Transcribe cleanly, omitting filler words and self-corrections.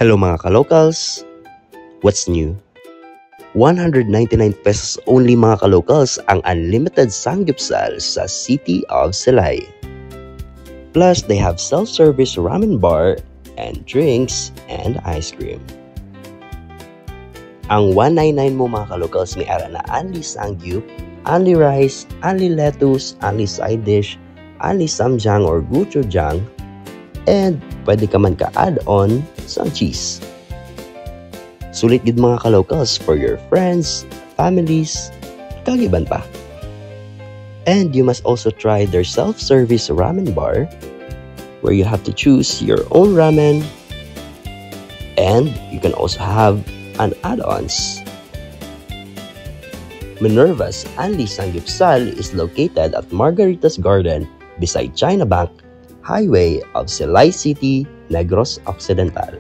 Hello mga kalocals! What's new? 199 pesos only mga kalocals ang unlimited samgyeopsal sa City of Silay. Plus, they have self-service ramen bar and drinks and ice cream. Ang 199 mo mga kalocals may ara na only samgyup, only rice, only lettuce, only side dish, only samjang or gochujang, and pwede ka man ka-add-on some cheese. Sulit gid mga kalocals for your friends, families, kagiban pa. And you must also try their self-service ramen bar where you have to choose your own ramen and you can also have an add-ons. Minerva's Only Samgyeopsal is located at Margaritas Garden beside China Bank, Highway of Silay City, Negros Occidental.